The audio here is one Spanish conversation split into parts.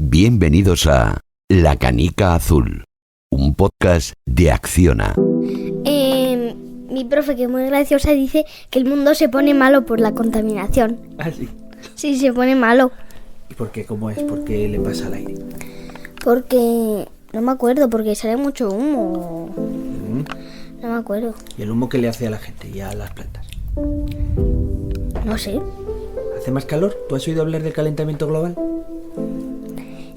Bienvenidos a La Canica Azul, un podcast de Acciona. Mi profe, que es muy graciosa, dice que el mundo se pone malo por la contaminación. ¿Ah, sí? Sí, se pone malo. ¿Y por qué? ¿Cómo es? ¿Por qué le pasa al aire? Porque... no me acuerdo, porque sale mucho humo. No me acuerdo. ¿Y el humo qué le hace a la gente y a las plantas? No sé. ¿Hace más calor? ¿Tú has oído hablar del calentamiento global?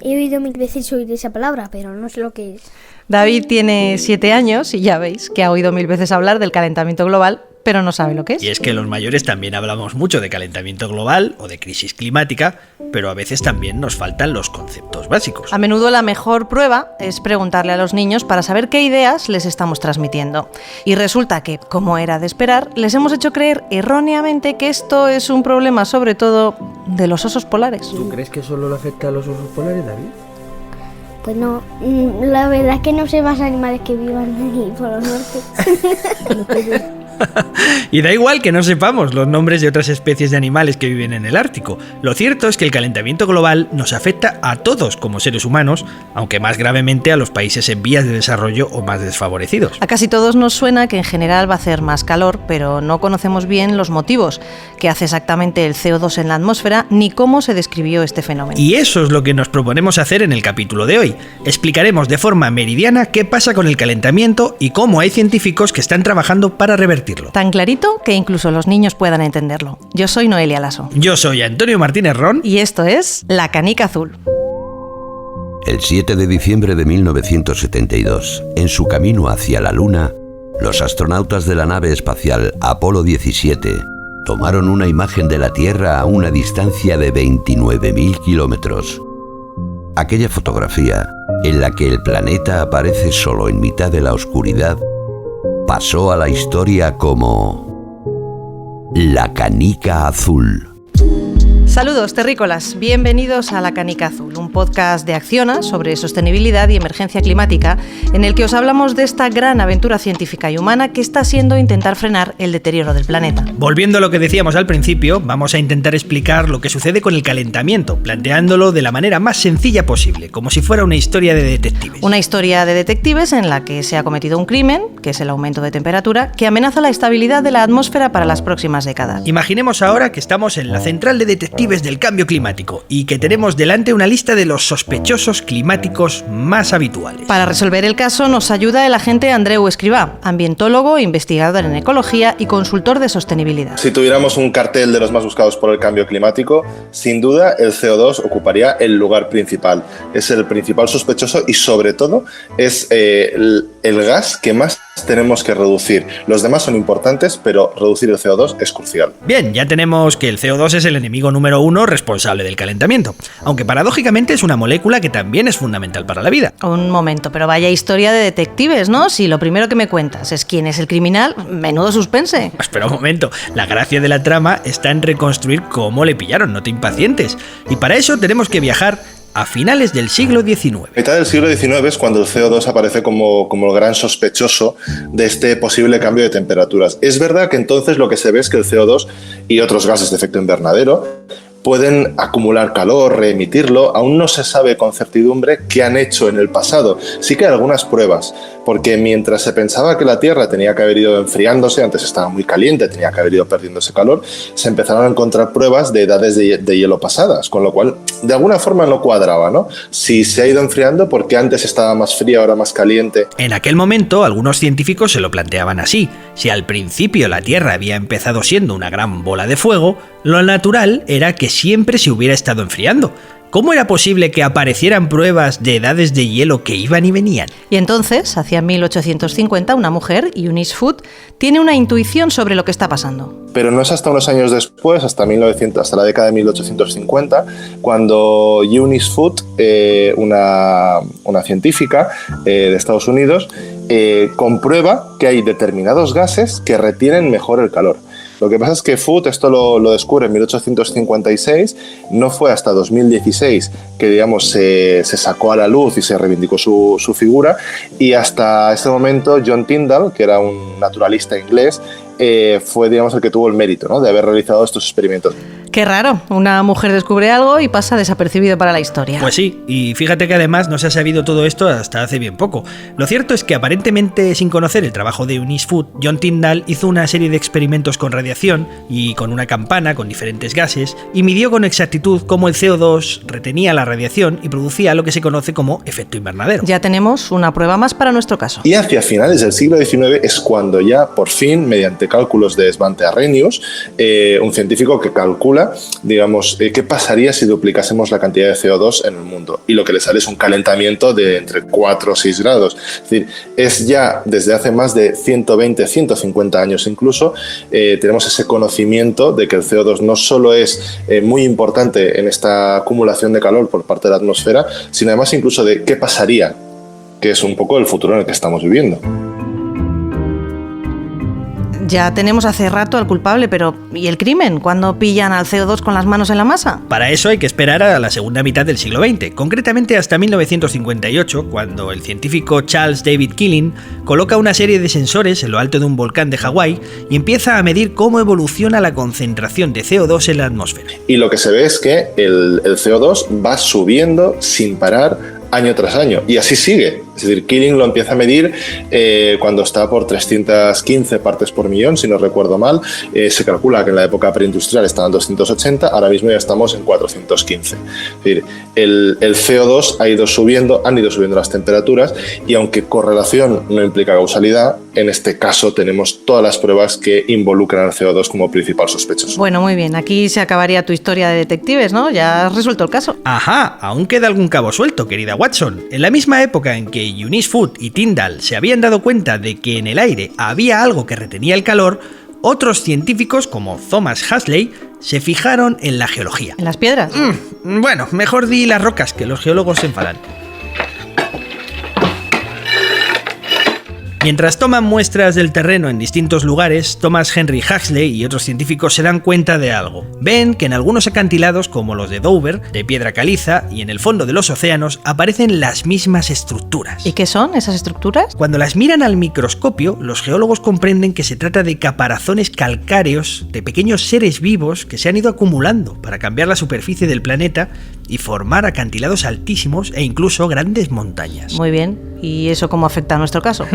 He oído mil veces oír esa palabra, pero no sé lo que es. David tiene 7 años y ya veis que ha oído mil veces hablar del calentamiento global, pero no sabe lo que es. Y es que los mayores también hablamos mucho de calentamiento global o de crisis climática, pero a veces también nos faltan los conceptos básicos. A menudo la mejor prueba es preguntarle a los niños para saber qué ideas les estamos transmitiendo. Y resulta que, como era de esperar, les hemos hecho creer erróneamente que esto es un problema sobre todo de los osos polares. ¿Tú crees que solo le afecta a los osos polares, David? Pues no, la verdad es que no sé más animales que vivan aquí por el norte. Y da igual que no sepamos los nombres de otras especies de animales que viven en el Ártico. Lo cierto es que el calentamiento global nos afecta a todos como seres humanos, aunque más gravemente a los países en vías de desarrollo o más desfavorecidos. A casi todos nos suena que en general va a hacer más calor, pero no conocemos bien los motivos, qué hace exactamente el CO2 en la atmósfera, ni cómo se describió este fenómeno. Y eso es lo que nos proponemos hacer en el capítulo de hoy. Explicaremos de forma meridiana qué pasa con el calentamiento y cómo hay científicos que están trabajando para revertirlo. Tan clarito que incluso los niños puedan entenderlo. Yo soy Noelia Lasso. Yo soy Antonio Martínez Ron. Y esto es La Canica Azul. El 7 de diciembre de 1972, en su camino hacia la Luna, los astronautas de la nave espacial Apolo 17 tomaron una imagen de la Tierra a una distancia de 29.000 kilómetros. Aquella fotografía, en la que el planeta aparece solo en mitad de la oscuridad, pasó a la historia como La Canica Azul. Saludos terrícolas, bienvenidos a La Canica Azul, un podcast de Acciona sobre sostenibilidad y emergencia climática, en el que os hablamos de esta gran aventura científica y humana que está siendo intentar frenar el deterioro del planeta. Volviendo a lo que decíamos al principio, vamos a intentar explicar lo que sucede con el calentamiento, planteándolo de la manera más sencilla posible, como si fuera una historia de detectives. Una historia de detectives en la que se ha cometido un crimen, que es el aumento de temperatura, que amenaza la estabilidad de la atmósfera para las próximas décadas. Imaginemos ahora que estamos en la central de detectives del cambio climático y que tenemos delante una lista de los sospechosos climáticos más habituales. Para resolver el caso nos ayuda el agente Andreu Escrivá, ambientólogo, investigador en ecología y consultor de sostenibilidad. Si tuviéramos un cartel de los más buscados por el cambio climático, sin duda el CO2 ocuparía el lugar principal. Es el principal sospechoso y sobre todo es el gas que más tenemos que reducir. Los demás son importantes, pero reducir el CO2 es crucial. Bien, ya tenemos que el CO2 es el enemigo número 1 responsable del calentamiento, aunque paradójicamente es una molécula que también es fundamental para la vida. Un momento, pero vaya historia de detectives, ¿no? Si lo primero que me cuentas es quién es el criminal, menudo suspense. Espera un momento, la gracia de la trama está en reconstruir cómo le pillaron, no te impacientes. Y para eso tenemos que viajar a finales del siglo XIX. A mitad del siglo XIX es cuando el CO2 aparece como el gran sospechoso de este posible cambio de temperaturas. Es verdad que entonces lo que se ve es que el CO2 y otros gases de efecto invernadero pueden acumular calor, reemitirlo. Aún no se sabe con certidumbre qué han hecho en el pasado. Sí que hay algunas pruebas, porque mientras se pensaba que la Tierra tenía que haber ido enfriándose, antes estaba muy caliente, tenía que haber ido perdiendo ese calor, se empezaron a encontrar pruebas de edades de hielo pasadas, con lo cual de alguna forma no cuadraba, ¿no? Si se ha ido enfriando, porque antes estaba más fría, ahora más caliente. En aquel momento, algunos científicos se lo planteaban así. Si al principio la Tierra había empezado siendo una gran bola de fuego, lo natural era que siempre se hubiera estado enfriando. ¿Cómo era posible que aparecieran pruebas de edades de hielo que iban y venían? Y entonces, hacia 1850, una mujer, Eunice Foote, tiene una intuición sobre lo que está pasando. Pero no es hasta unos años después, hasta la década de 1850, cuando Eunice Foote, una científica de Estados Unidos, comprueba que hay determinados gases que retienen mejor el calor. Lo que pasa es que Foote esto lo descubre en 1856, no fue hasta 2016 que digamos se sacó a la luz y se reivindicó su figura, y hasta ese momento John Tyndall, que era un naturalista inglés, fue digamos el que tuvo el mérito, ¿no?, de haber realizado estos experimentos. Qué raro, una mujer descubre algo y pasa desapercibido para la historia. Pues sí, y fíjate que además no se ha sabido todo esto hasta hace bien poco. Lo cierto es que aparentemente sin conocer el trabajo de Eunice Foot, John Tyndall hizo una serie de experimentos con radiación y con una campana con diferentes gases y midió con exactitud cómo el CO2 retenía la radiación y producía lo que se conoce como efecto invernadero. Ya tenemos una prueba más para nuestro caso. Y hacia finales del siglo XIX es cuando ya por fin, mediante cálculos de Svante Arrhenius, un científico que calcula, digamos, qué pasaría si duplicásemos la cantidad de CO2 en el mundo. Y lo que le sale es un calentamiento de entre 4 o 6 grados. Es decir, es ya desde hace más de 120, 150 años incluso, tenemos ese conocimiento de que el CO2 no solo es muy importante en esta acumulación de calor por parte de la atmósfera, sino además incluso de qué pasaría, que es un poco el futuro en el que estamos viviendo. Ya tenemos hace rato al culpable, pero ¿y el crimen? ¿Cuándo pillan al CO2 con las manos en la masa? Para eso hay que esperar a la segunda mitad del siglo XX, concretamente hasta 1958, cuando el científico Charles David Keeling coloca una serie de sensores en lo alto de un volcán de Hawái y empieza a medir cómo evoluciona la concentración de CO2 en la atmósfera. Y lo que se ve es que el CO2 va subiendo sin parar año tras año, y así sigue. Es decir, Keeling lo empieza a medir cuando está por 315 partes por millón, si no recuerdo mal. Se calcula que en la época preindustrial estaban 280, ahora mismo ya estamos en 415. Es decir, el CO2 han ido subiendo las temperaturas, y aunque correlación no implica causalidad, en este caso tenemos todas las pruebas que involucran al CO2 como principal sospechoso. Bueno, muy bien, aquí se acabaría tu historia de detectives, ¿no? Ya has resuelto el caso. Ajá, aún queda algún cabo suelto, querida Watson. En la misma época en que Eunice Foot y Tyndall se habían dado cuenta de que en el aire había algo que retenía el calor, otros científicos como Thomas Huxley se fijaron en la geología. ¿En las piedras? Bueno, mejor di las rocas, que los geólogos se enfadan. Mientras toman muestras del terreno en distintos lugares, Thomas Henry Huxley y otros científicos se dan cuenta de algo. Ven que en algunos acantilados, como los de Dover, de piedra caliza, y en el fondo de los océanos, aparecen las mismas estructuras. ¿Y qué son esas estructuras? Cuando las miran al microscopio, los geólogos comprenden que se trata de caparazones calcáreos de pequeños seres vivos que se han ido acumulando para cambiar la superficie del planeta y formar acantilados altísimos e incluso grandes montañas. Muy bien. ¿Y eso cómo afecta a nuestro caso?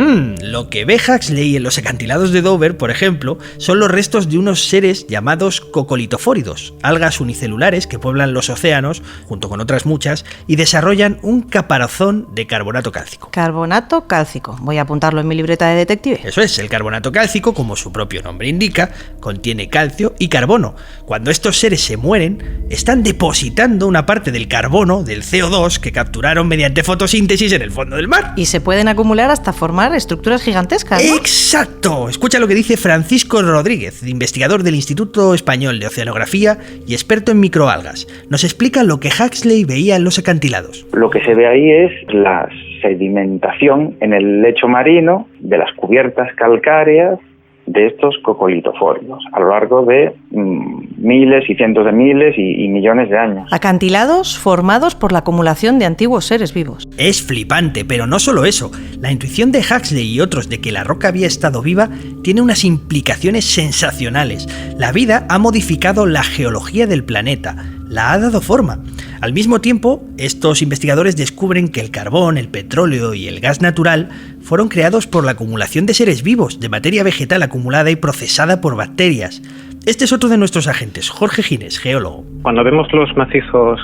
Lo que ve Huxley en los acantilados de Dover, por ejemplo, son los restos de unos seres llamados coccolitofóridos, algas unicelulares que pueblan los océanos, junto con otras muchas, y desarrollan un caparazón de carbonato cálcico. Carbonato cálcico. Voy a apuntarlo en mi libreta de detective. Eso es, el carbonato cálcico, como su propio nombre indica, contiene calcio y carbono. Cuando estos seres se mueren, están depositando una parte del carbono, del CO2, que capturaron mediante fotosíntesis en el fondo del mar. Y se pueden acumular hasta formar estructuras gigantescas, ¿no? ¡Exacto! Escucha lo que dice Francisco Rodríguez, investigador del Instituto Español de Oceanografía y experto en microalgas. Nos explica lo que Huxley veía en los acantilados. Lo que se ve ahí es la sedimentación en el lecho marino de las cubiertas calcáreas de estos coccolitofóridos a lo largo de miles y cientos de miles y millones de años. Acantilados formados por la acumulación de antiguos seres vivos. Es flipante, pero no solo eso. La intuición de Huxley y otros de que la roca había estado viva tiene unas implicaciones sensacionales. La vida ha modificado la geología del planeta, la ha dado forma. Al mismo tiempo, estos investigadores descubren que el carbón, el petróleo y el gas natural fueron creados por la acumulación de seres vivos, de materia vegetal acumulada y procesada por bacterias. Este es otro de nuestros agentes, Jorge Gines, geólogo. Cuando vemos los macizos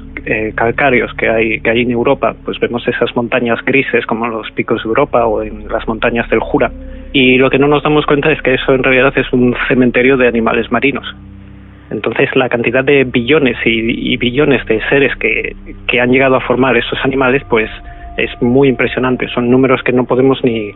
calcáreos que hay en Europa, pues vemos esas montañas grises como los picos de Europa o en las montañas del Jura. Y lo que no nos damos cuenta es que eso en realidad es un cementerio de animales marinos. Entonces la cantidad de billones y billones de seres que han llegado a formar esos animales pues es muy impresionante. Son números que no podemos ni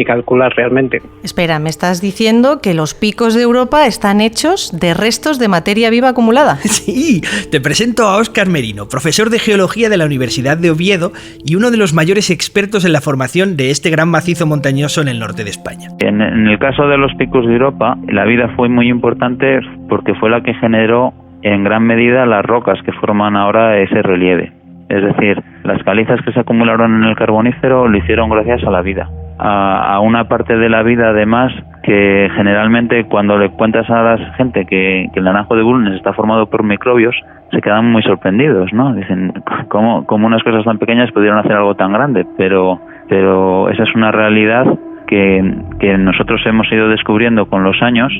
calcular realmente. Espera, ¿me estás diciendo que los picos de Europa están hechos de restos de materia viva acumulada? Sí, te presento a Óscar Merino, profesor de Geología de la Universidad de Oviedo y uno de los mayores expertos en la formación de este gran macizo montañoso en el norte de España. En el caso de los picos de Europa, la vida fue muy importante porque fue la que generó en gran medida las rocas que forman ahora ese relieve. Es decir, las calizas que se acumularon en el Carbonífero lo hicieron gracias a la vida. A una parte de la vida, además, que generalmente cuando le cuentas a la gente que el naranjo de Bulnes está formado por microbios, se quedan muy sorprendidos, ¿no? Dicen, ¿cómo unas cosas tan pequeñas pudieron hacer algo tan grande? Pero esa es una realidad que nosotros hemos ido descubriendo con los años,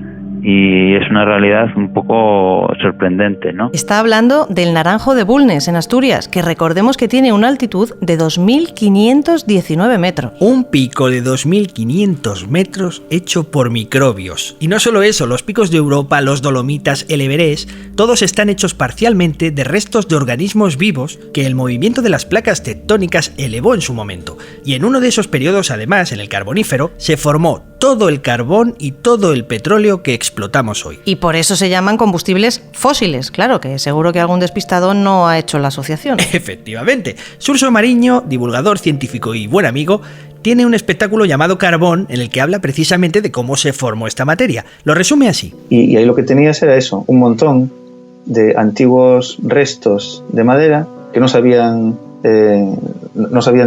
y es una realidad un poco sorprendente, ¿no? Está hablando del naranjo de Bulnes, en Asturias, que recordemos que tiene una altitud de 2.519 metros. Un pico de 2.500 metros hecho por microbios. Y no solo eso, los picos de Europa, los Dolomitas, el Everest, todos están hechos parcialmente de restos de organismos vivos que el movimiento de las placas tectónicas elevó en su momento. Y en uno de esos periodos, además, en el Carbonífero, se formó todo el carbón y todo el petróleo que explotamos hoy. Y por eso se llaman combustibles fósiles, claro, que seguro que algún despistado no ha hecho la asociación. Efectivamente. Surso Mariño, divulgador científico y buen amigo, tiene un espectáculo llamado Carbón en el que habla precisamente de cómo se formó esta materia. Lo resume así. Y ahí lo que tenías era eso, un montón de antiguos restos de madera que no se habían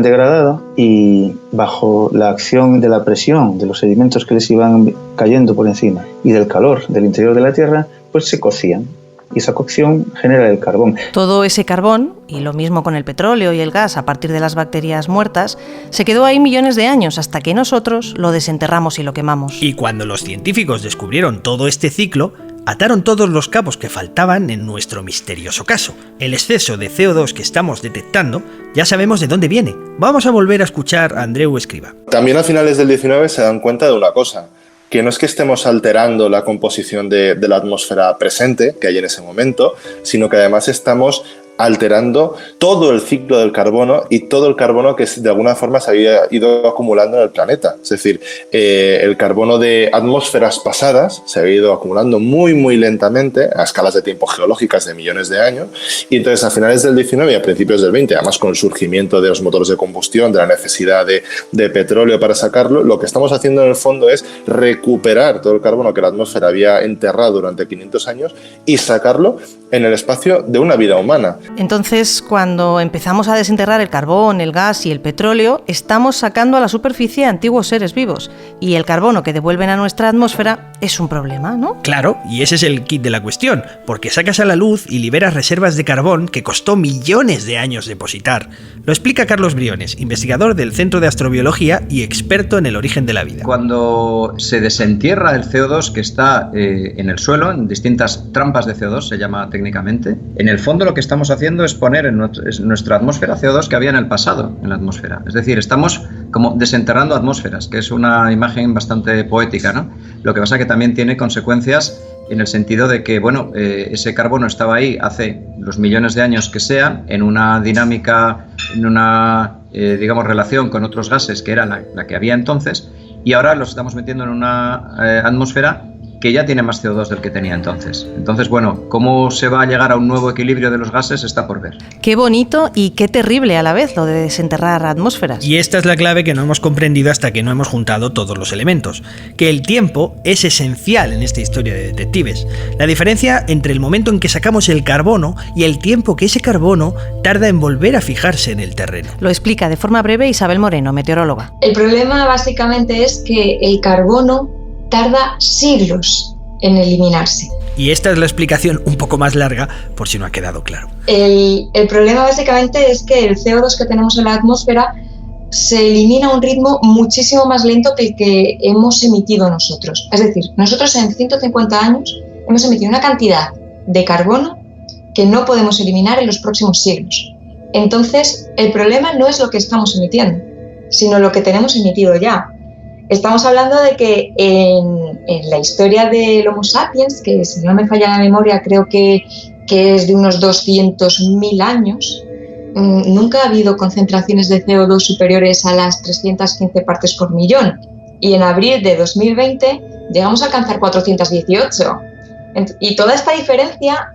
degradado, y bajo la acción de la presión de los sedimentos que les iban cayendo por encima y del calor del interior de la Tierra, pues se cocían. Y esa cocción genera el carbón. Todo ese carbón, y lo mismo con el petróleo y el gas a partir de las bacterias muertas, se quedó ahí millones de años hasta que nosotros lo desenterramos y lo quemamos. Y cuando los científicos descubrieron todo este ciclo, ataron todos los cabos que faltaban en nuestro misterioso caso. El exceso de CO2 que estamos detectando, ya sabemos de dónde viene. Vamos a volver a escuchar a Andreu Escriba. También a finales del 19 se dan cuenta de una cosa, que no es que estemos alterando la composición de la atmósfera presente que hay en ese momento, sino que además estamos alterando todo el ciclo del carbono y todo el carbono que de alguna forma se había ido acumulando en el planeta. Es decir, el carbono de atmósferas pasadas se había ido acumulando muy, muy lentamente a escalas de tiempo geológicas de millones de años, y entonces a finales del 19 y a principios del 20, además con el surgimiento de los motores de combustión, de la necesidad de petróleo para sacarlo, lo que estamos haciendo en el fondo es recuperar todo el carbono que la atmósfera había enterrado durante 500 años y sacarlo en el espacio de una vida humana. Entonces, cuando empezamos a desenterrar el carbón, el gas y el petróleo, estamos sacando a la superficie antiguos seres vivos. Y el carbono que devuelven a nuestra atmósfera es un problema, ¿no? Claro, y ese es el kit de la cuestión, porque sacas a la luz y liberas reservas de carbón que costó millones de años depositar. Lo explica Carlos Briones, investigador del Centro de Astrobiología y experto en el origen de la vida. Cuando se desentierra el CO2 que está en el suelo, en distintas trampas de CO2, se llama técnicamente, en el fondo lo que estamos haciendo es poner en nuestra atmósfera CO2 que había en el pasado en la atmósfera. Es decir, estamos como desenterrando atmósferas, que es una imagen bastante poética, ¿no? Lo que pasa es que también tiene consecuencias en el sentido de que, bueno, ese carbono estaba ahí hace los millones de años que sean, en una dinámica, en una, digamos, relación con otros gases que era la que había entonces, y ahora los estamos metiendo en una atmósfera que ya tiene más CO2 del que tenía entonces. Entonces, bueno, cómo se va a llegar a un nuevo equilibrio de los gases está por ver. Qué bonito y qué terrible a la vez lo de desenterrar atmósferas. Y esta es la clave que no hemos comprendido hasta que no hemos juntado todos los elementos. Que el tiempo es esencial en esta historia de detectives. La diferencia entre el momento en que sacamos el carbono y el tiempo que ese carbono tarda en volver a fijarse en el terreno. Lo explica de forma breve Isabel Moreno, meteoróloga. El problema básicamente es que el carbono tarda siglos en eliminarse. Y esta es la explicación un poco más larga, por si no ha quedado claro. El problema básicamente es que el CO2 que tenemos en la atmósfera se elimina a un ritmo muchísimo más lento que el que hemos emitido nosotros. Es decir, nosotros en 150 años hemos emitido una cantidad de carbono que no podemos eliminar en los próximos siglos. Entonces, el problema no es lo que estamos emitiendo, sino lo que tenemos emitido ya. Estamos hablando de que en la historia del Homo sapiens, que si no me falla la memoria creo que es de unos 200.000 años, nunca ha habido concentraciones de CO2 superiores a las 315 partes por millón. Y en abril de 2020 llegamos a alcanzar 418. Y toda esta diferencia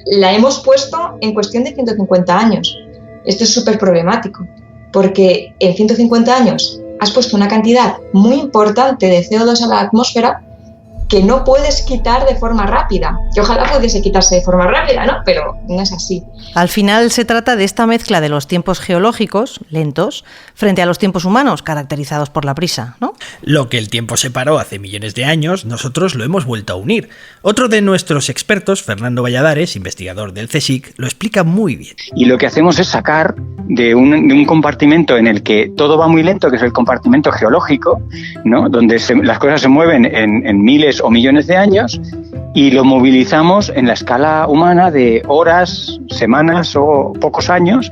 la hemos puesto en cuestión de 150 años. Esto es súper problemático, porque en 150 años has puesto una cantidad muy importante de CO2 a la atmósfera que no puedes quitar de forma rápida. Que ojalá pudiese quitarse de forma rápida, ¿no? Pero no es así. Al final se trata de esta mezcla de los tiempos geológicos, lentos, frente a los tiempos humanos, caracterizados por la prisa, ¿no? Lo que el tiempo separó hace millones de años, nosotros lo hemos vuelto a unir. Otro de nuestros expertos, Fernando Valladares, investigador del CSIC, lo explica muy bien. Y lo que hacemos es sacar de un compartimento en el que todo va muy lento, que es el compartimento geológico, ¿no? Donde las cosas se mueven en miles o millones de años, y lo movilizamos en la escala humana de horas, semanas o pocos años,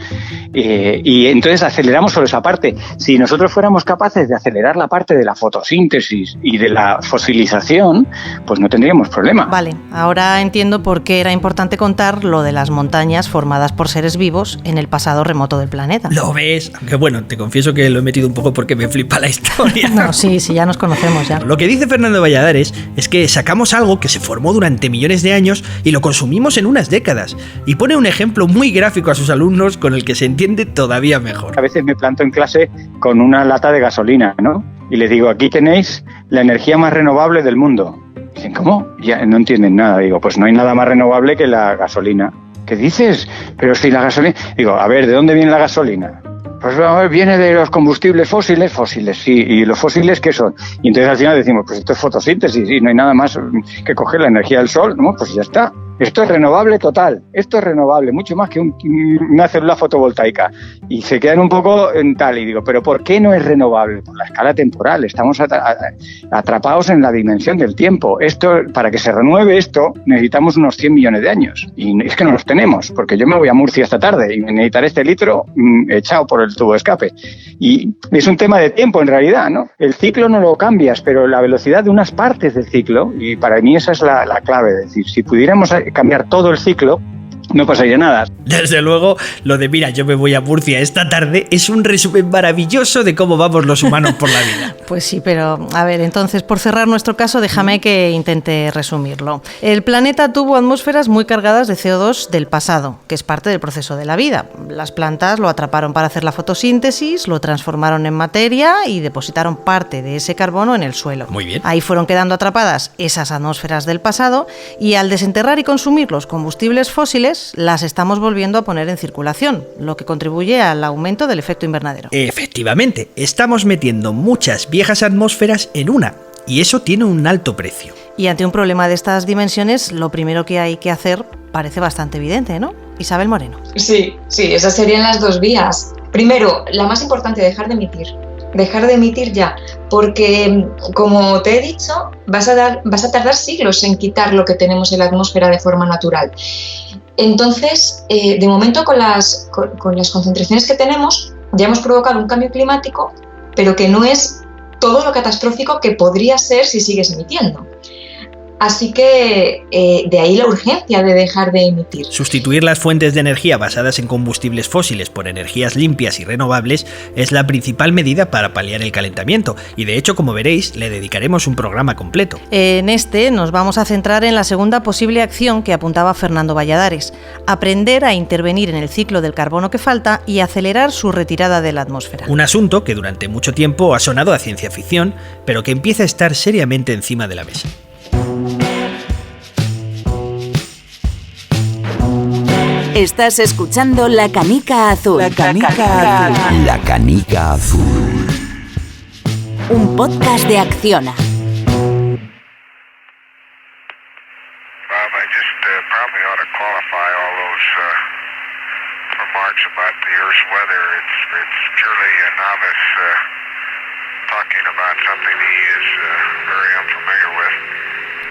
y entonces aceleramos solo esa parte. Si nosotros fuéramos capaces de acelerar la parte de la fotosíntesis y de la fosilización, pues no tendríamos problema. Vale, ahora entiendo por qué era importante contar lo de las montañas formadas por seres vivos en el pasado remoto del planeta. ¿Lo ves? Aunque bueno, te confieso que lo he metido un poco porque me flipa la historia. No, sí, ya nos conocemos ya. Lo que dice Fernando Valladares es que sacamos algo que se formó durante millones de años y lo consumimos en unas décadas. Y pone un ejemplo muy gráfico a sus alumnos con el que se entiende todavía mejor. A veces me planto en clase con una lata de gasolina, ¿no? Y les digo, aquí tenéis la energía más renovable del mundo. Dicen, ¿cómo? Ya no entienden nada. Digo, pues no hay nada más renovable que la gasolina. ¿Qué dices? Pero si la gasolina... Digo, a ver, ¿de dónde viene la gasolina? Pues viene de los combustibles fósiles, sí. ¿Y los fósiles qué son? Y entonces al final decimos, pues esto es fotosíntesis y no hay nada más que coger la energía del sol, ¿no? Pues ya está. Esto es renovable total, esto es renovable, mucho más que una célula fotovoltaica. Y se quedan un poco en tal, y digo, ¿pero por qué no es renovable? Por la escala temporal, estamos atrapados en la dimensión del tiempo. Esto, para que se renueve esto, necesitamos unos 100 millones de años. Y es que no los tenemos, porque yo me voy a Murcia esta tarde y necesitaré este litro echado por el tubo de escape. Y es un tema de tiempo en realidad, ¿no? El ciclo no lo cambias, pero la velocidad de unas partes del ciclo, y para mí esa es la clave, es decir, si pudiéramos cambiar todo el ciclo, no pasaría nada. Desde luego, lo de mira, yo me voy a Murcia esta tarde es un resumen maravilloso de cómo vamos los humanos por la vida. Pues sí, pero a ver, entonces por cerrar nuestro caso, déjame que intente resumirlo. El planeta tuvo atmósferas muy cargadas de CO2 del pasado, que es parte del proceso de la vida. Las plantas lo atraparon para hacer la fotosíntesis, lo transformaron en materia y depositaron parte de ese carbono en el suelo. Muy bien. Ahí fueron quedando atrapadas esas atmósferas del pasado y al desenterrar y consumir los combustibles fósiles, las estamos volviendo a poner en circulación, lo que contribuye al aumento del efecto invernadero. Efectivamente, estamos metiendo muchas viejas atmósferas en una, y eso tiene un alto precio. Y ante un problema de estas dimensiones, lo primero que hay que hacer parece bastante evidente, ¿no? Isabel Moreno. Sí, esas serían las dos vías. Primero, la más importante, dejar de emitir ya, porque como te he dicho, vas a tardar siglos en quitar lo que tenemos en la atmósfera de forma natural. Entonces, de momento con las concentraciones que tenemos, ya hemos provocado un cambio climático, pero que no es todo lo catastrófico que podría ser si sigues emitiendo. Así que de ahí la urgencia de dejar de emitir. Sustituir las fuentes de energía basadas en combustibles fósiles por energías limpias y renovables es la principal medida para paliar el calentamiento, y de hecho, como veréis, le dedicaremos un programa completo. En este nos vamos a centrar en la segunda posible acción que apuntaba Fernando Valladares: aprender a intervenir en el ciclo del carbono que falta y acelerar su retirada de la atmósfera. Un asunto que durante mucho tiempo ha sonado a ciencia ficción, pero que empieza a estar seriamente encima de la mesa. Estás escuchando La Canica Azul. La Canica Azul. La Canica Azul. Un podcast de Acciona.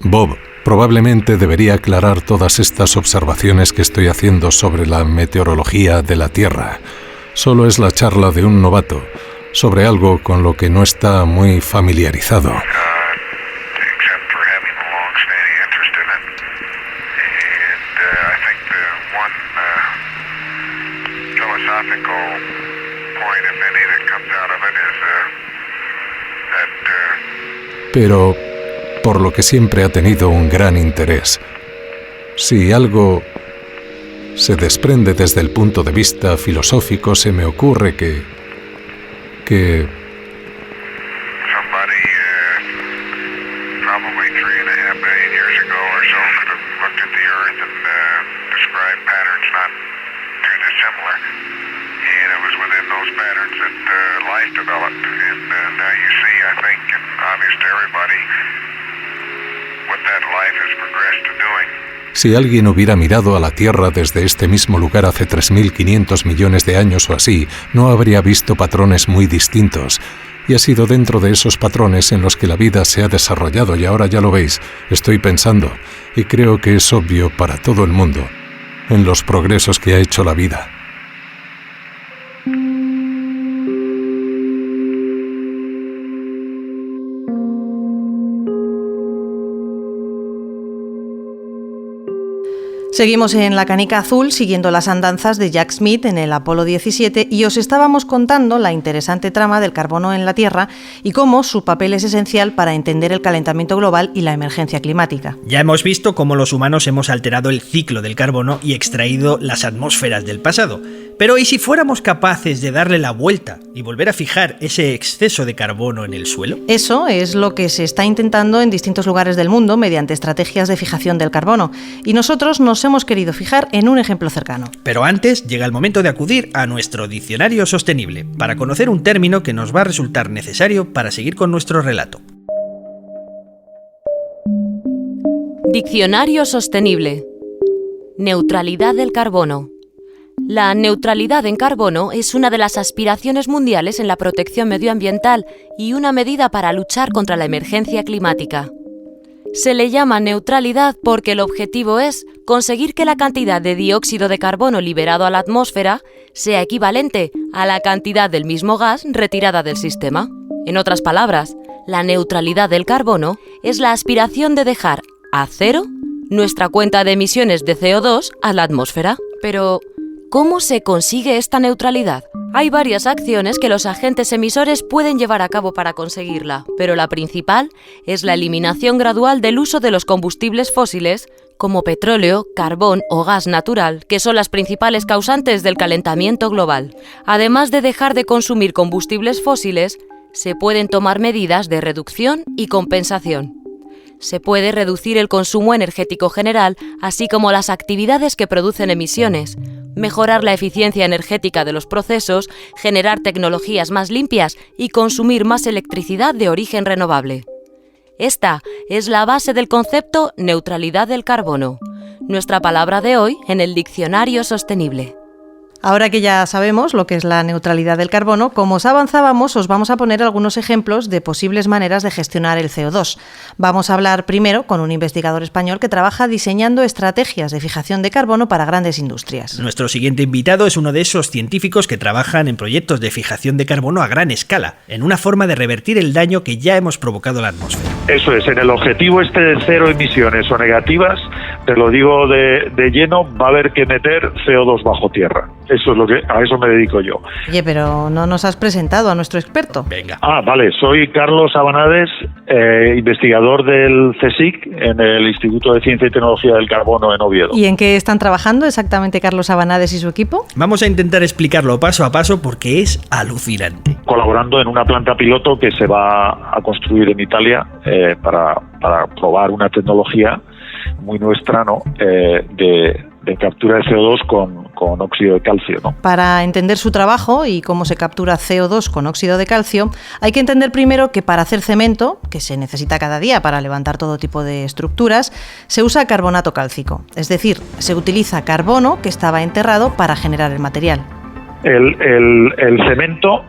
Bob, probablemente debería aclarar todas estas observaciones que estoy haciendo sobre la meteorología de la Tierra. Solo es la charla de un novato sobre algo con lo que no está muy familiarizado. Pero por lo que siempre ha tenido un gran interés. Si algo se desprende desde el punto de vista filosófico, se me ocurre que those patterns that life developed, and now you see, I think, and obvious to everybody, what that life has progressed to doing. Si alguien hubiera mirado a la Tierra desde este mismo lugar hace 3.500 millones de años o así, no habría visto patrones muy distintos. Y ha sido dentro de esos patrones en los que la vida se ha desarrollado y ahora ya lo veis, estoy pensando, y creo que es obvio para todo el mundo, en los progresos que ha hecho la vida. Seguimos en La Canica Azul siguiendo las andanzas de Jack Smith en el Apolo 17 y os estábamos contando la interesante trama del carbono en la Tierra y cómo su papel es esencial para entender el calentamiento global y la emergencia climática. Ya hemos visto cómo los humanos hemos alterado el ciclo del carbono y extraído las atmósferas del pasado. Pero ¿y si fuéramos capaces de darle la vuelta y volver a fijar ese exceso de carbono en el suelo? Eso es lo que se está intentando en distintos lugares del mundo mediante estrategias de fijación del carbono. Y nosotros nos hemos querido fijar en un ejemplo cercano. Pero antes llega el momento de acudir a nuestro diccionario sostenible para conocer un término que nos va a resultar necesario para seguir con nuestro relato. Diccionario sostenible. Neutralidad del carbono. La neutralidad en carbono es una de las aspiraciones mundiales en la protección medioambiental y una medida para luchar contra la emergencia climática. Se le llama neutralidad porque el objetivo es conseguir que la cantidad de dióxido de carbono liberado a la atmósfera sea equivalente a la cantidad del mismo gas retirada del sistema. En otras palabras, la neutralidad del carbono es la aspiración de dejar a cero nuestra cuenta de emisiones de CO2 a la atmósfera. Pero, ¿cómo se consigue esta neutralidad? Hay varias acciones que los agentes emisores pueden llevar a cabo para conseguirla, pero la principal es la eliminación gradual del uso de los combustibles fósiles, como petróleo, carbón o gas natural, que son las principales causantes del calentamiento global. Además de dejar de consumir combustibles fósiles, se pueden tomar medidas de reducción y compensación. Se puede reducir el consumo energético general, así como las actividades que producen emisiones, mejorar la eficiencia energética de los procesos, generar tecnologías más limpias y consumir más electricidad de origen renovable. Esta es la base del concepto neutralidad del carbono, nuestra palabra de hoy en el diccionario sostenible. Ahora que ya sabemos lo que es la neutralidad del carbono, como os avanzábamos, os vamos a poner algunos ejemplos de posibles maneras de gestionar el CO2. Vamos a hablar primero con un investigador español que trabaja diseñando estrategias de fijación de carbono para grandes industrias. Nuestro siguiente invitado es uno de esos científicos que trabajan en proyectos de fijación de carbono a gran escala, en una forma de revertir el daño que ya hemos provocado a la atmósfera. Eso es, en el objetivo este de cero emisiones o negativas, te lo digo de lleno, va a haber que meter CO2 bajo tierra. Eso es a eso me dedico yo. Oye, pero no nos has presentado a nuestro experto. Venga. Vale, soy Carlos Abanades, investigador del CSIC en el Instituto de Ciencia y Tecnología del Carbono en Oviedo. ¿Y en qué están trabajando exactamente Carlos Abanades y su equipo? Vamos a intentar explicarlo paso a paso porque es alucinante. Colaborando en una planta piloto que se va a construir en Italia para probar una tecnología muy nuestra, ¿no? De captura de CO2 con óxido de calcio, ¿no? Para entender su trabajo y cómo se captura CO2 con óxido de calcio, hay que entender primero que para hacer cemento, que se necesita cada día para levantar todo tipo de estructuras, se usa carbonato cálcico. Es decir, se utiliza carbono que estaba enterrado para generar el material. El cemento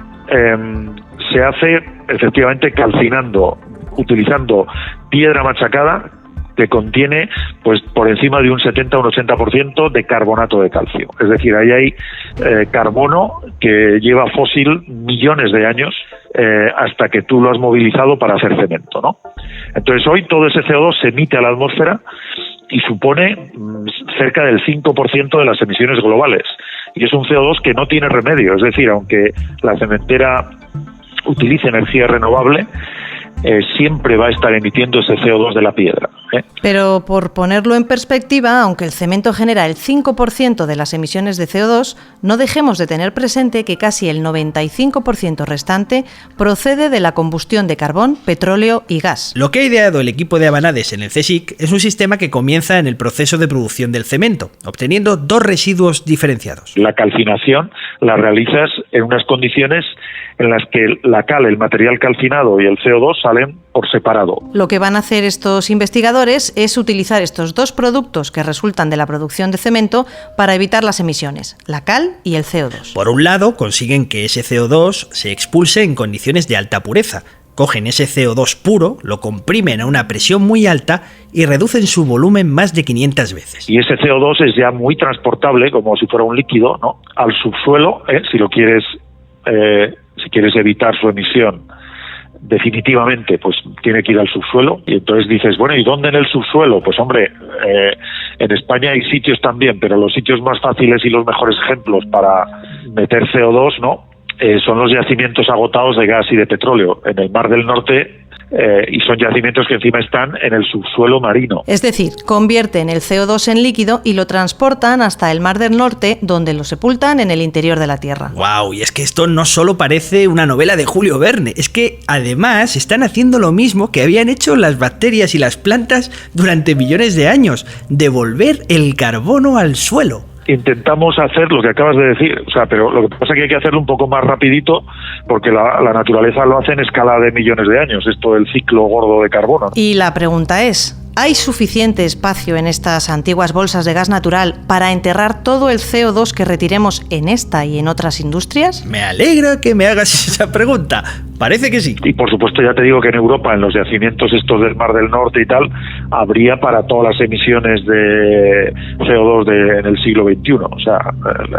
se hace efectivamente calcinando, utilizando piedra machacada que contiene pues por encima de un 70 o un 80% de carbonato de calcio. Es decir, ahí hay carbono que lleva fósil millones de años hasta que tú lo has movilizado para hacer cemento, ¿no? Entonces hoy todo ese CO2 se emite a la atmósfera y supone cerca del 5% de las emisiones globales. Y es un CO2 que no tiene remedio. Es decir, aunque la cementera utilice energía renovable, siempre va a estar emitiendo ese CO2 de la piedra. Pero por ponerlo en perspectiva, aunque el cemento genera el 5% de las emisiones de CO2, no dejemos de tener presente que casi el 95% restante procede de la combustión de carbón, petróleo y gas. Lo que ha ideado el equipo de Abanades en el CSIC es un sistema que comienza en el proceso de producción del cemento, obteniendo dos residuos diferenciados. La calcinación la realizas en unas condiciones en las que la cal, el material calcinado y el CO2 salen por separado. Lo que van a hacer estos investigadores es utilizar estos dos productos que resultan de la producción de cemento para evitar las emisiones, la cal y el CO2. Por un lado, consiguen que ese CO2 se expulse en condiciones de alta pureza. Cogen ese CO2 puro, lo comprimen a una presión muy alta y reducen su volumen más de 500 veces. Y ese CO2 es ya muy transportable, como si fuera un líquido, ¿no?, al subsuelo, si lo quieres, si quieres evitar su emisión definitivamente, pues tiene que ir al subsuelo. Y entonces dices, bueno, ¿y dónde en el subsuelo? Pues hombre, en España hay sitios también, pero los sitios más fáciles y los mejores ejemplos para meter CO2, ¿no?, son los yacimientos agotados de gas y de petróleo en el Mar del Norte, y son yacimientos que encima están en el subsuelo marino. Es decir, convierten el CO2 en líquido y lo transportan hasta el Mar del Norte, donde lo sepultan en el interior de la Tierra. ¡Wow! Y es que esto no solo parece una novela de Julio Verne, es que además están haciendo lo mismo que habían hecho las bacterias y las plantas durante millones de años: devolver el carbono al suelo. Intentamos hacer lo que acabas de decir, o sea, pero lo que pasa es que hay que hacerlo un poco más rapidito, porque la naturaleza lo hace en escala de millones de años, esto del ciclo gordo de carbono, ¿no? Y la pregunta es, ¿hay suficiente espacio en estas antiguas bolsas de gas natural para enterrar todo el CO2 que retiremos en esta y en otras industrias? Me alegra que me hagas esa pregunta. Parece que sí. Y por supuesto ya te digo que en Europa, en los yacimientos estos del Mar del Norte y tal, habría para todas las emisiones de CO2 en el siglo XXI. O sea,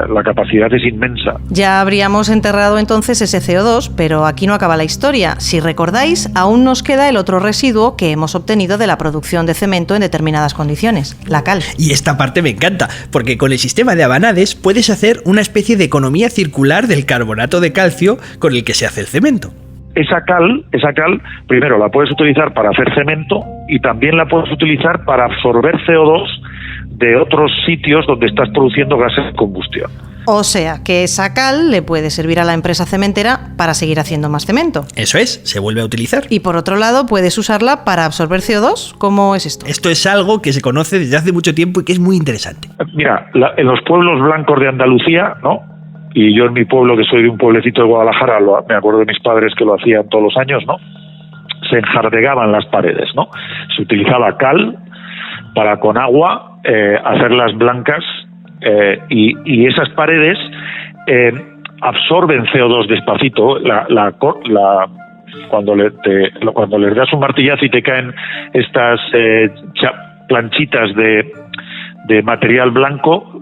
la capacidad es inmensa. Ya habríamos enterrado entonces ese CO2, pero aquí no acaba la historia. Si recordáis, aún nos queda el otro residuo que hemos obtenido de la producción de cemento en determinadas condiciones, la cal. Y esta parte me encanta, porque con el sistema de Abanades puedes hacer una especie de economía circular del carbonato de calcio con el que se hace el cemento. Esa cal, primero la puedes utilizar para hacer cemento y también la puedes utilizar para absorber CO2 de otros sitios donde estás produciendo gases de combustión. O sea, que esa cal le puede servir a la empresa cementera para seguir haciendo más cemento. Eso es, se vuelve a utilizar. Y por otro lado, puedes usarla para absorber CO2. ¿Cómo es esto? Esto es algo que se conoce desde hace mucho tiempo y que es muy interesante. Mira, en los pueblos blancos de Andalucía, ¿no?, y yo en mi pueblo, que soy de un pueblecito de Guadalajara, me acuerdo de mis padres que lo hacían todos los años, ¿no?, se enjardegaban las paredes, ¿no? Se utilizaba cal para con agua hacerlas blancas, y esas paredes absorben CO2 despacito. Cuando les das un martillazo y te caen estas planchitas de material blanco,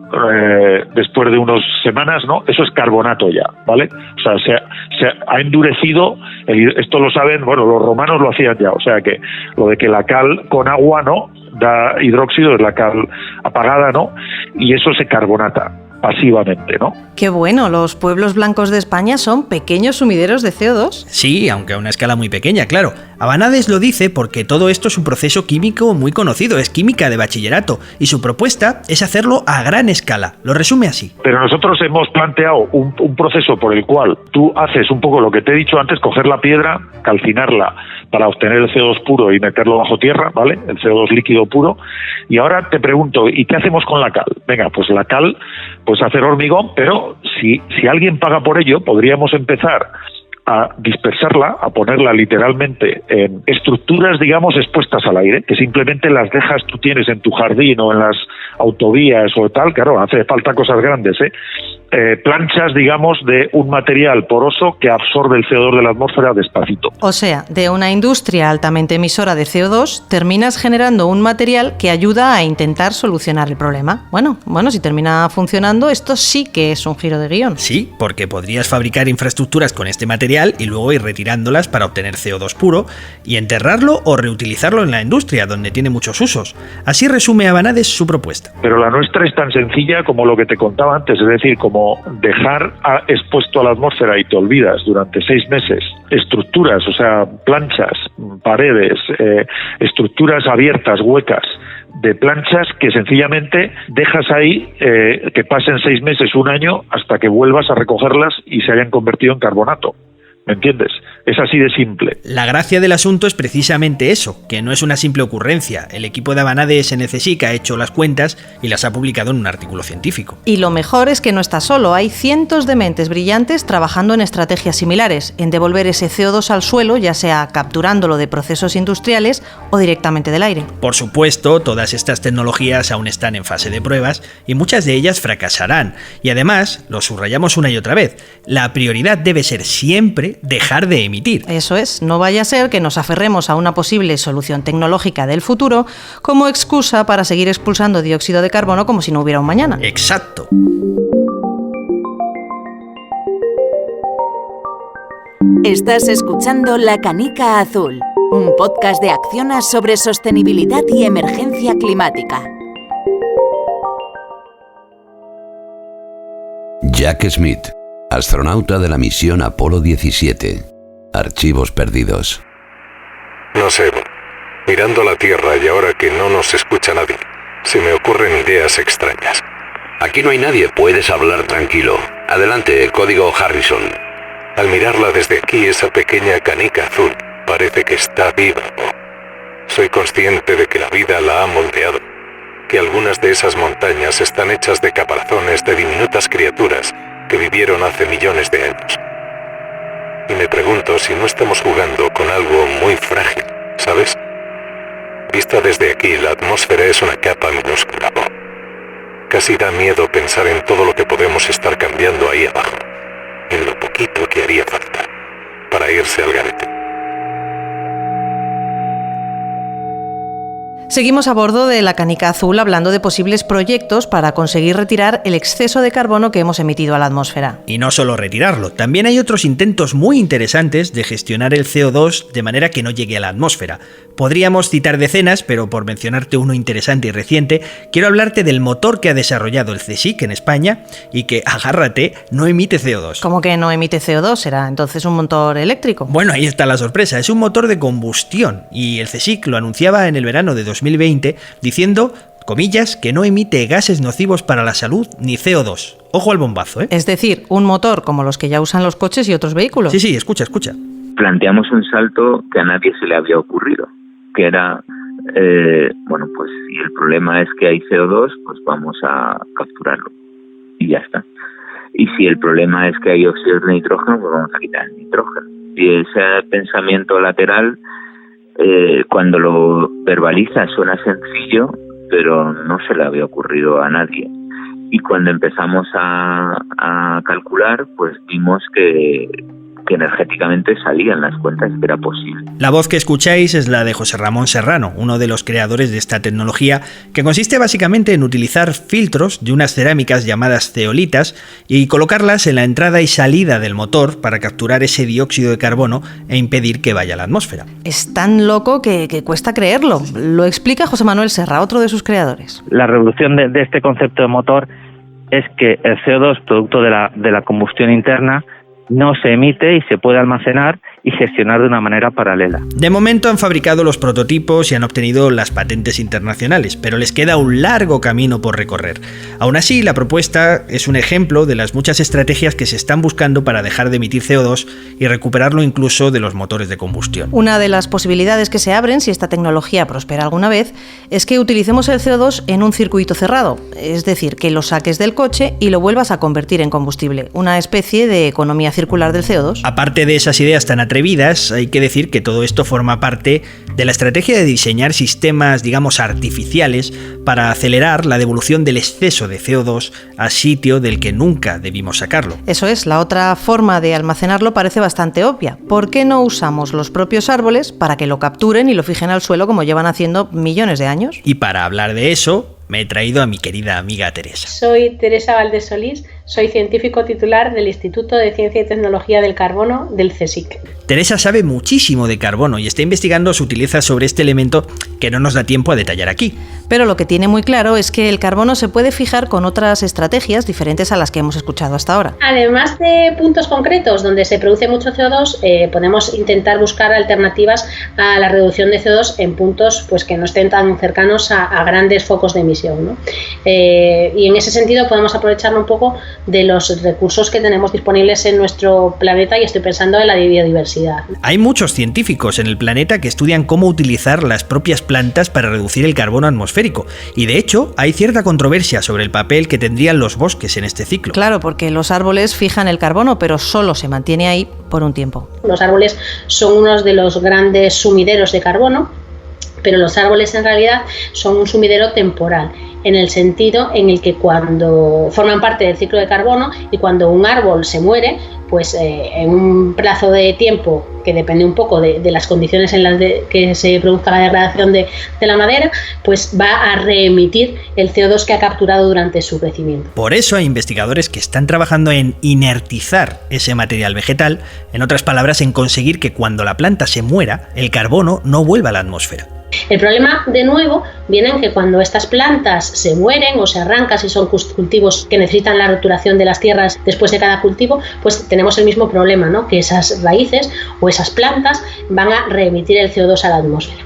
después de unas semanas, ¿no?, eso es carbonato ya, ¿vale? O sea, se ha endurecido, esto lo saben, bueno, los romanos lo hacían ya, o sea que lo de que la cal con agua, ¿no?, da hidróxido, es la cal apagada, ¿no?, y eso se carbonata pasivamente, ¿no? Qué bueno, los pueblos blancos de España son pequeños sumideros de CO2. Sí, aunque a una escala muy pequeña, claro. Abanades lo dice porque todo esto es un proceso químico muy conocido, es química de bachillerato, y su propuesta es hacerlo a gran escala. Lo resume así. Pero nosotros hemos planteado un proceso por el cual tú haces un poco lo que te he dicho antes, coger la piedra, calcinarla para obtener el CO2 puro y meterlo bajo tierra, ¿vale?, el CO2 líquido puro. Y ahora te pregunto, ¿y qué hacemos con la cal? Venga, pues la cal, pues hacer hormigón, pero si alguien paga por ello, podríamos empezar a dispersarla, a ponerla literalmente en estructuras, digamos, expuestas al aire, que simplemente las dejas, tú tienes en tu jardín o en las autovías o tal, claro, hace falta cosas grandes, planchas, digamos, de un material poroso que absorbe el CO2 de la atmósfera despacito. O sea, de una industria altamente emisora de CO2, terminas generando un material que ayuda a intentar solucionar el problema. Bueno, si termina funcionando, esto sí que es un giro de guión. Sí, porque podrías fabricar infraestructuras con este material y luego ir retirándolas para obtener CO2 puro y enterrarlo o reutilizarlo en la industria, donde tiene muchos usos. Así resume Abanades su propuesta. Pero la nuestra es tan sencilla como lo que te contaba antes, es decir, como como dejar expuesto a la atmósfera y te olvidas durante 6 meses estructuras, o sea, planchas, paredes, estructuras abiertas, huecas, de planchas que sencillamente dejas ahí que pasen 6 meses, 1 año, hasta que vuelvas a recogerlas y se hayan convertido en carbonato. ¿Me entiendes? Es así de simple. La gracia del asunto es precisamente eso, que no es una simple ocurrencia. El equipo de Abanade SNCSIC ha hecho las cuentas y las ha publicado en un artículo científico. Y lo mejor es que no está solo, hay cientos de mentes brillantes trabajando en estrategias similares, en devolver ese CO2 al suelo, ya sea capturándolo de procesos industriales o directamente del aire. Por supuesto, todas estas tecnologías aún están en fase de pruebas y muchas de ellas fracasarán. Y además, lo subrayamos una y otra vez, la prioridad debe ser siempre dejar de emitir. Eso es, no vaya a ser que nos aferremos a una posible solución tecnológica del futuro como excusa para seguir expulsando dióxido de carbono como si no hubiera un mañana. Exacto. Estás escuchando La Canica Azul, un podcast de Acciona sobre sostenibilidad y emergencia climática. Jack Smith, astronauta de la misión Apolo 17. Archivos perdidos. No sé, mirando la Tierra y ahora que no nos escucha nadie, se me ocurren ideas extrañas. Aquí no hay nadie, puedes hablar tranquilo. Adelante, código Harrison. Al mirarla desde aquí, esa pequeña canica azul parece que está viva. Soy consciente de que la vida la ha moldeado, que algunas de esas montañas están hechas de caparazones de diminutas criaturas que vivieron hace millones de años. Y me pregunto si no estamos jugando con algo muy frágil, ¿sabes? Vista desde aquí, la atmósfera es una capa minúscula. Casi da miedo pensar en todo lo que podemos estar cambiando ahí abajo, en lo poquito que haría falta para irse al garete. Seguimos a bordo de la Canica Azul hablando de posibles proyectos para conseguir retirar el exceso de carbono que hemos emitido a la atmósfera. Y no solo retirarlo, también hay otros intentos muy interesantes de gestionar el CO2 de manera que no llegue a la atmósfera. Podríamos citar decenas, pero por mencionarte uno interesante y reciente, quiero hablarte del motor que ha desarrollado el CSIC en España y que, agárrate, no emite CO2. ¿Cómo que no emite CO2? ¿Será entonces un motor eléctrico? Bueno, ahí está la sorpresa, es un motor de combustión y el CSIC lo anunciaba en el verano de 2020 diciendo, comillas, que no emite gases nocivos para la salud ni CO2. Ojo al bombazo, ¿eh? Es decir, un motor como los que ya usan los coches y otros vehículos. Sí, escucha. Planteamos un salto que a nadie se le había ocurrido, que era, pues si el problema es que hay CO2, pues vamos a capturarlo y ya está. Y si el problema es que hay óxidos de nitrógeno, pues vamos a quitar el nitrógeno. Y ese pensamiento lateral, cuando lo verbaliza suena sencillo, pero no se le había ocurrido a nadie. Y cuando empezamos a calcular, pues vimos que energéticamente salían las cuentas que era posible. La voz que escucháis es la de José Ramón Serrano, uno de los creadores de esta tecnología, que consiste básicamente en utilizar filtros de unas cerámicas llamadas zeolitas y colocarlas en la entrada y salida del motor para capturar ese dióxido de carbono e impedir que vaya a la atmósfera. Es tan loco que cuesta creerlo. Lo explica José Manuel Serra, otro de sus creadores. La revolución de este concepto de motor es que el CO2, producto de la combustión interna, no se emite y se puede almacenar y gestionar de una manera paralela. De momento han fabricado los prototipos y han obtenido las patentes internacionales, pero les queda un largo camino por recorrer. Aún así, la propuesta es un ejemplo de las muchas estrategias que se están buscando para dejar de emitir CO2 y recuperarlo incluso de los motores de combustión. Una de las posibilidades que se abren, si esta tecnología prospera alguna vez, es que utilicemos el CO2 en un circuito cerrado, es decir, que lo saques del coche y lo vuelvas a convertir en combustible, una especie de economía circular del CO2. Aparte de esas ideas tan atrevidas, hay que decir que todo esto forma parte de la estrategia de diseñar sistemas, digamos, artificiales para acelerar la devolución del exceso de CO2 a sitio del que nunca debimos sacarlo. Eso es, la otra forma de almacenarlo parece bastante obvia. ¿Por qué no usamos los propios árboles para que lo capturen y lo fijen al suelo como llevan haciendo millones de años? Y para hablar de eso, me he traído a mi querida amiga Teresa. Soy Teresa Valdés Solís, Soy científico titular del Instituto de Ciencia y Tecnología del Carbono del CSIC. Teresa sabe muchísimo de carbono y está investigando sutilezas sobre este elemento que no nos da tiempo a detallar aquí. Pero lo que tiene muy claro es que el carbono se puede fijar con otras estrategias diferentes a las que hemos escuchado hasta ahora. Además de puntos concretos donde se produce mucho CO2, podemos intentar buscar alternativas a la reducción de CO2 en puntos pues, que no estén tan cercanos a grandes focos de emisión, ¿no? Y en ese sentido podemos aprovechar un poco de los recursos que tenemos disponibles en nuestro planeta, y estoy pensando en la biodiversidad. Hay muchos científicos en el planeta que estudian cómo utilizar las propias plantas para reducir el carbono atmosférico, y de hecho hay cierta controversia sobre el papel que tendrían los bosques en este ciclo. Claro, porque los árboles fijan el carbono, pero solo se mantiene ahí por un tiempo. Los árboles son unos de los grandes sumideros de carbono, pero los árboles en realidad son un sumidero temporal, en el sentido en el que cuando forman parte del ciclo de carbono, y cuando un árbol se muere, pues en un plazo de tiempo que depende un poco de las condiciones en las que se produzca la degradación de la madera, pues va a reemitir el CO2 que ha capturado durante su crecimiento. Por eso hay investigadores que están trabajando en inertizar ese material vegetal, en otras palabras, en conseguir que cuando la planta se muera, el carbono no vuelva a la atmósfera. El problema, de nuevo, viene en que cuando estas plantas se mueren o se arrancan, si son cultivos que necesitan la roturación de las tierras después de cada cultivo, pues tenemos el mismo problema, ¿no? Que esas raíces o esas plantas van a reemitir el CO2 a la atmósfera.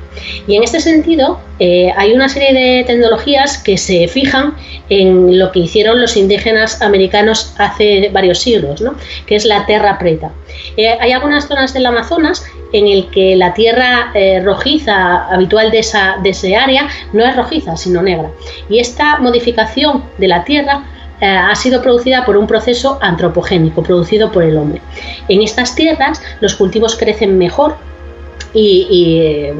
Y en este sentido hay una serie de tecnologías que se fijan en lo que hicieron los indígenas americanos hace varios siglos, ¿no? Que es la terra preta. Hay algunas zonas del Amazonas en el que la tierra rojiza habitual de ese área no es rojiza, sino negra. Y esta modificación de la tierra ha sido producida por un proceso antropogénico, producido por el hombre. En estas tierras los cultivos crecen mejor y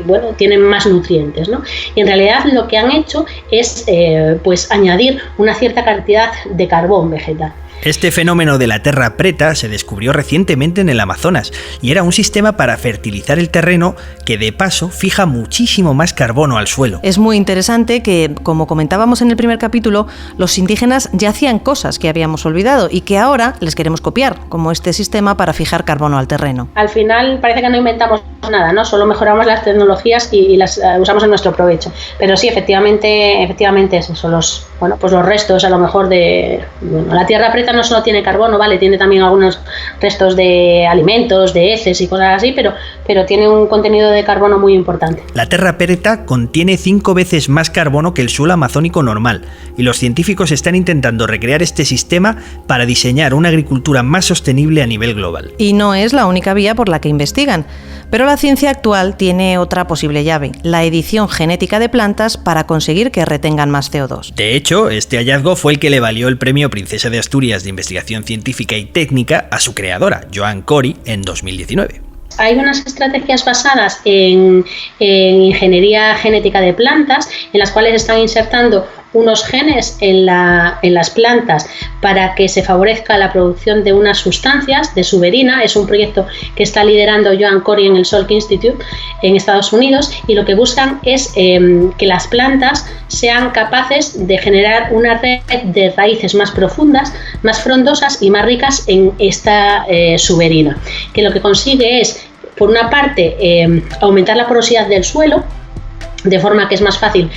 bueno, tienen más nutrientes, ¿no? Y en realidad lo que han hecho es pues añadir una cierta cantidad de carbón vegetal. Este fenómeno de la terra preta se descubrió recientemente en el Amazonas y era un sistema para fertilizar el terreno que de paso fija muchísimo más carbono al suelo. Es muy interesante que, como comentábamos en el primer capítulo, los indígenas ya hacían cosas que habíamos olvidado y que ahora les queremos copiar, como este sistema para fijar carbono al terreno. Al final parece que no inventamos nada, ¿no? Solo mejoramos las tecnologías y las usamos en nuestro provecho. Pero sí, efectivamente es eso, los restos a lo mejor de la tierra preta no solo tiene carbono, vale, tiene también algunos restos de alimentos, de heces y cosas así, pero tiene un contenido de carbono muy importante. La terra preta contiene 5 veces más carbono que el suelo amazónico normal, y los científicos están intentando recrear este sistema para diseñar una agricultura más sostenible a nivel global. Y no es la única vía por la que investigan, pero la ciencia actual tiene otra posible llave, la edición genética de plantas para conseguir que retengan más CO2. De hecho, este hallazgo fue el que le valió el premio Princesa de Asturias de Investigación Científica y Técnica a su creadora, Joan Cory, en 2019. Hay unas estrategias basadas en ingeniería genética de plantas, en las cuales están insertando unos genes en las plantas para que se favorezca la producción de unas sustancias de suberina. Es un proyecto que está liderando Joan Cory en el Salk Institute en Estados Unidos, y lo que buscan es que las plantas sean capaces de generar una red de raíces más profundas, más frondosas y más ricas en esta suberina, que lo que consigue es, por una parte, aumentar la porosidad del suelo, de forma que es más fácil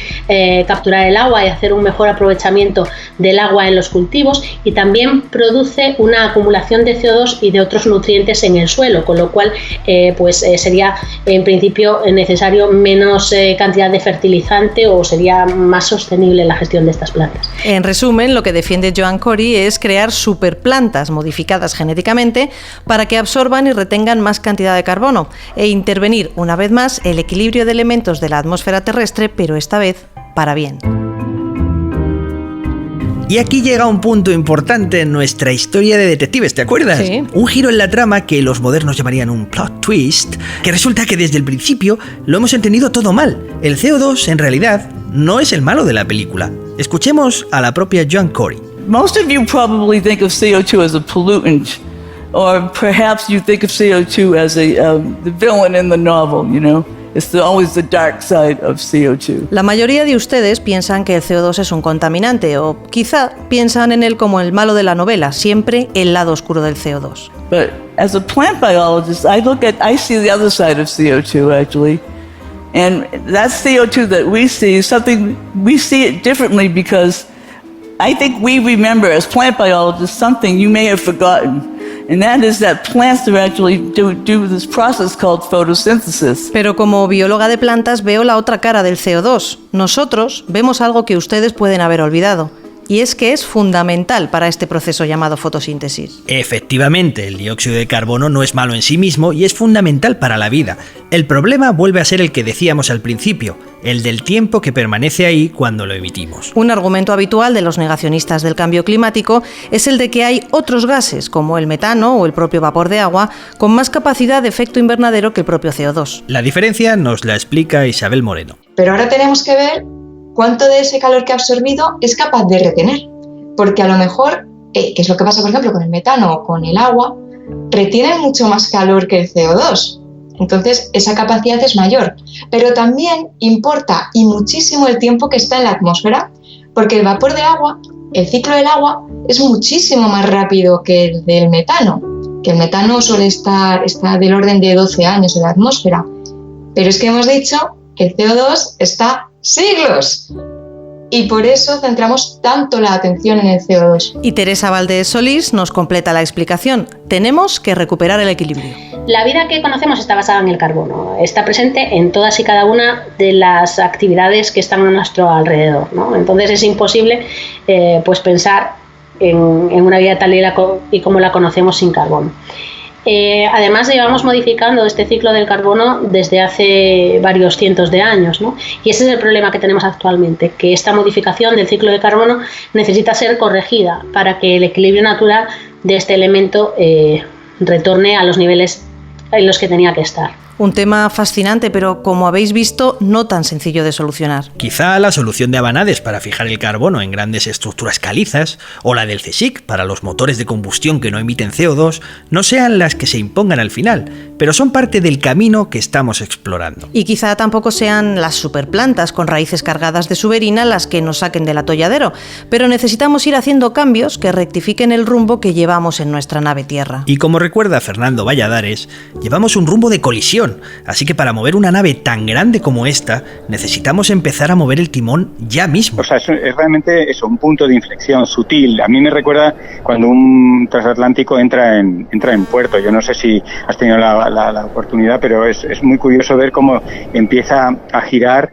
capturar el agua y hacer un mejor aprovechamiento del agua en los cultivos, y también produce una acumulación de CO2 y de otros nutrientes en el suelo, con lo cual sería en principio necesario menos cantidad de fertilizante, o sería más sostenible la gestión de estas plantas. En resumen, lo que defiende Joan Cory es crear superplantas modificadas genéticamente para que absorban y retengan más cantidad de carbono e intervenir una vez más el equilibrio de elementos de la atmósfera terrestre, pero esta vez para bien. Y aquí llega un punto importante en nuestra historia de detectives, ¿te acuerdas? Sí. Un giro en la trama que los modernos llamarían un plot twist, que resulta que desde el principio lo hemos entendido todo mal. El CO2 en realidad no es el malo de la película. Escuchemos a la propia Joan Cory. Most of you probably think of CO2 as a pollutant, or perhaps you think of CO2 as the villain in the novel, you know. It's always the dark side of CO2. La mayoría de ustedes piensan que el CO2 es un contaminante o quizá piensan en él como el malo de la novela, siempre el lado oscuro del CO2. But as a plant biologist, I see the other side of CO2 actually. And that CO2 that we see is something, we see it differently because I think we remember as plant biologists something you may have forgotten. And that is that plants are actually do this process called photosynthesis. Pero como bióloga de plantas veo la otra cara del CO2. Nosotros vemos algo que ustedes pueden haber olvidado. Y es que es fundamental para este proceso llamado fotosíntesis. Efectivamente, el dióxido de carbono no es malo en sí mismo y es fundamental para la vida. El problema vuelve a ser el que decíamos al principio, el del tiempo que permanece ahí cuando lo emitimos. Un argumento habitual de los negacionistas del cambio climático es el de que hay otros gases, como el metano o el propio vapor de agua, con más capacidad de efecto invernadero que el propio CO2. La diferencia nos la explica Isabel Moreno. Pero ahora tenemos que ver cuánto de ese calor que ha absorbido es capaz de retener. Porque a lo mejor, que es lo que pasa por ejemplo con el metano o con el agua, retienen mucho más calor que el CO2. Entonces esa capacidad es mayor. Pero también importa y muchísimo el tiempo que está en la atmósfera, porque el vapor de agua, el ciclo del agua, es muchísimo más rápido que el del metano. Que el metano suele estar del orden de 12 años en la atmósfera. Pero es que hemos dicho que el CO2 está siglos. Y por eso centramos tanto la atención en el CO2. Y Teresa Valdés Solís nos completa la explicación. Tenemos que recuperar el equilibrio. La vida que conocemos está basada en el carbono. Está presente en todas y cada una de las actividades que están a nuestro alrededor, ¿no? Entonces es imposible pues pensar en una vida tal y como la conocemos sin carbono. Además llevamos modificando este ciclo del carbono desde hace varios cientos de años, ¿no? Y ese es el problema que tenemos actualmente, que esta modificación del ciclo de carbono necesita ser corregida para que el equilibrio natural de este elemento retorne a los niveles en los que tenía que estar. Un tema fascinante, pero como habéis visto, no tan sencillo de solucionar. Quizá la solución de Abanades para fijar el carbono en grandes estructuras calizas, o la del CSIC para los motores de combustión que no emiten CO2, no sean las que se impongan al final, pero son parte del camino que estamos explorando. Y quizá tampoco sean las superplantas con raíces cargadas de suberina las que nos saquen del atolladero, pero necesitamos ir haciendo cambios que rectifiquen el rumbo que llevamos en nuestra nave Tierra. Y como recuerda Fernando Valladares, llevamos un rumbo de colisión. Así que para mover una nave tan grande como esta, necesitamos empezar a mover el timón ya mismo. O sea, es realmente eso, un punto de inflexión sutil. A mí me recuerda cuando un transatlántico entra en puerto. Yo no sé si has tenido la oportunidad, pero es muy curioso ver cómo empieza a girar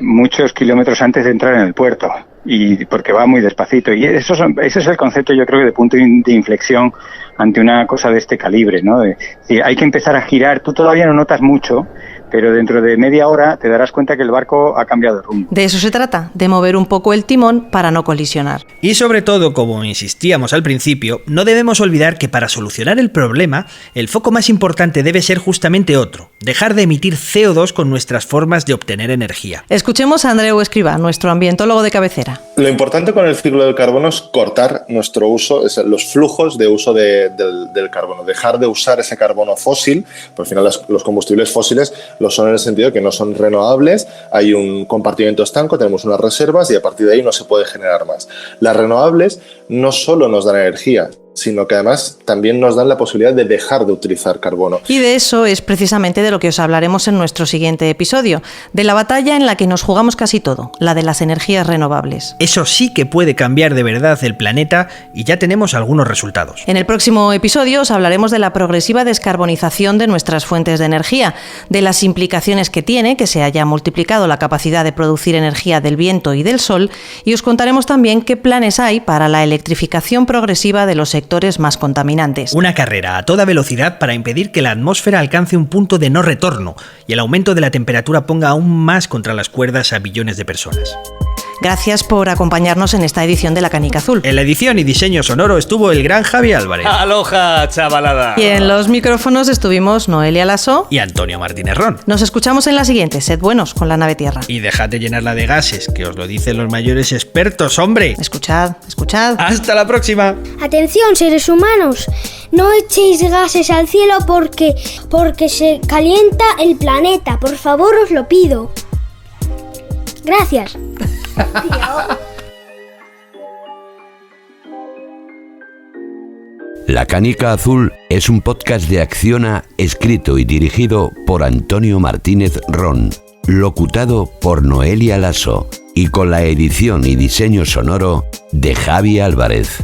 muchos kilómetros antes de entrar en el puerto. Y porque va muy despacito. Y ese es el concepto, yo creo, de punto de inflexión ante una cosa de este calibre, ¿no? Hay que empezar a girar. Tú todavía no notas mucho, pero dentro de media hora te darás cuenta que el barco ha cambiado de rumbo. De eso se trata, de mover un poco el timón para no colisionar. Y sobre todo, como insistíamos al principio, no debemos olvidar que para solucionar el problema, el foco más importante debe ser justamente otro: dejar de emitir CO2 con nuestras formas de obtener energía. Escuchemos a Andreu Escrivá, nuestro ambientólogo de cabecera. Lo importante con el ciclo del carbono es cortar nuestro uso, los flujos de uso del carbono, dejar de usar ese carbono fósil, porque al final los combustibles fósiles lo son en el sentido de que no son renovables, hay un compartimento estanco, tenemos unas reservas y a partir de ahí no se puede generar más. Las renovables no solo nos dan energía, sino que además también nos dan la posibilidad de dejar de utilizar carbono. Y de eso es precisamente de lo que os hablaremos en nuestro siguiente episodio, de la batalla en la que nos jugamos casi todo, la de las energías renovables. Eso sí que puede cambiar de verdad el planeta y ya tenemos algunos resultados. En el próximo episodio os hablaremos de la progresiva descarbonización de nuestras fuentes de energía, de las implicaciones que tiene que se haya multiplicado la capacidad de producir energía del viento y del sol, y os contaremos también qué planes hay para la electrificación progresiva de los sectores más contaminantes. Una carrera a toda velocidad para impedir que la atmósfera alcance un punto de no retorno y el aumento de la temperatura ponga aún más contra las cuerdas a billones de personas. Gracias por acompañarnos en esta edición de La Canica Azul. En la edición y diseño sonoro estuvo el gran Javi Álvarez. ¡Aloha, chavalada! Y en los micrófonos estuvimos Noelia Lasso y Antonio Martínez Ron. Nos escuchamos en la siguiente. Sed buenos con la nave Tierra. Y dejad de llenarla de gases, que os lo dicen los mayores expertos, hombre. Escuchad. ¡Hasta la próxima! Atención, seres humanos. No echéis gases al cielo porque se calienta el planeta. Por favor, os lo pido. Gracias. La Canica Azul es un podcast de Acciona escrito y dirigido por Antonio Martínez Ron, locutado por Noelia Lasso y con la edición y diseño sonoro de Javi Álvarez.